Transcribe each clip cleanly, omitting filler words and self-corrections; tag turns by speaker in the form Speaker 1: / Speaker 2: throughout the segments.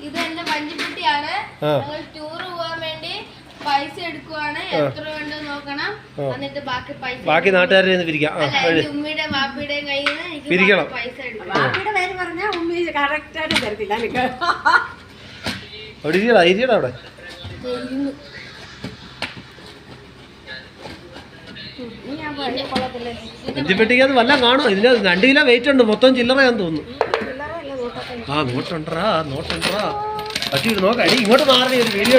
Speaker 1: ഇത് എന്റെ വഞ്ചിപ്പെട്ടിയാണ്. ഞങ്ങൾ ടൂർ പോകാൻ വേണ്ടി പൈസ എടുക്കുവാണ്. എത്ര വേണ്ടോ നോക്കണം. എന്നിട്ട് ബാക്കി
Speaker 2: നാട്ടുകാരുടെ
Speaker 1: ഉമ്മിയുടെ വാപ്പിയുടെയും കയ്യിൽ നിന്ന് പൈസ എടുക്കണം.
Speaker 3: വാപ്പിയുടെ പേര് പറഞ്ഞാൽ ഉമ്മി കറക്റ്റായിട്ട് തരത്തില്ല.
Speaker 2: അവിടെ വഞ്ചിപ്പെട്ടിക്ക് അത് വല്ല കാണോ? ഇതിന് 2 കിലോ വെയിറ്റ് ഉണ്ട്. മൊത്തം ചില്ലറയാന്ന് തോന്നുന്നു. ആ നോട്ടുണ്ടാ പറ്റി നോക്കാം. ഇങ്ങോട്ട് മാറി ഒരു വീഡിയോ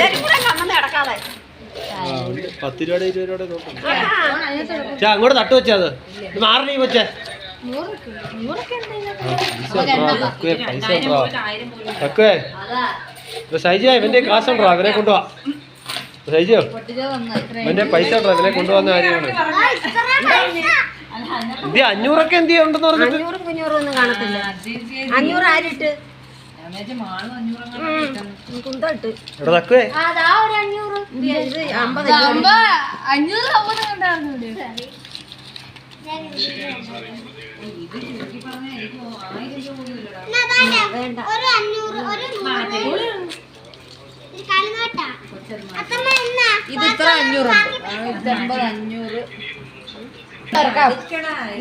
Speaker 2: 10 രൂപയുടെ 20 രൂപയുടെ നോക്കാം. അങ്ങോട്ട് തട്ട് വെച്ചാ അത് മാറണീ വെച്ചേ. സൈജ ഇവന്റെ കാശുണ്ടോ? അവനെ കൊണ്ടുപോവാ. സൈജോ ഇവന്റെ പൈസ ഉണ്ടോ? ഇവനെ കൊണ്ടുപോകുന്ന കാര്യമാണ്. എന്ത് 500 എന്ത് ഉണ്ടെന്ന് പറഞ്ഞിട്ട്
Speaker 3: 500 കാണത്തില്ല. 500 ആരിട്ട്
Speaker 1: ഇത് ഇത്ര 500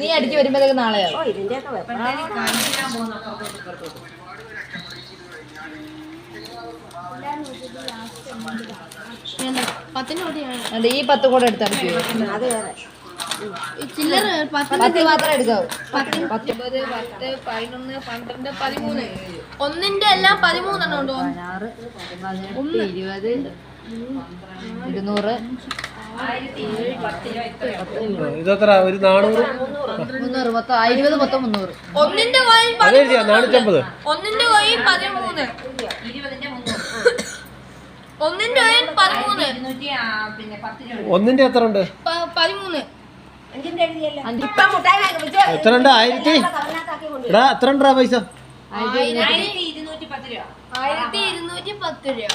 Speaker 1: നീ അടിച്ചു വരുമ്പോഴത്തേക്ക് നാളെയാവും. ഈ 10 കൂടെ എടുത്താൽ ചില്ലറ 10 മാത്രം എടുക്കാവൂ. 10, 10, 11, 12, 13 ഒന്നിന്റെ എല്ലാം 13 എണ്ണം ഉണ്ടോ? 16, 20, 200,
Speaker 2: ഇതെത്ര? ഒരു 400,
Speaker 1: 300, മൊത്തം 20, മൊത്തം 300. ഒന്നിന്റെ കോയിൽ
Speaker 2: 450.
Speaker 1: ഒന്നിന്റെ കോയിൽ 13. ഒന്നിന്റെ കോയിൽ 13.
Speaker 2: ഒന്നിന്റെ എത്ര ഉണ്ട്?
Speaker 1: 13.
Speaker 2: എത്ര ഉണ്ട്? 1000. എടാ എത്ര ഉണ്ടാ പൈസ?
Speaker 1: 1210 രൂപ.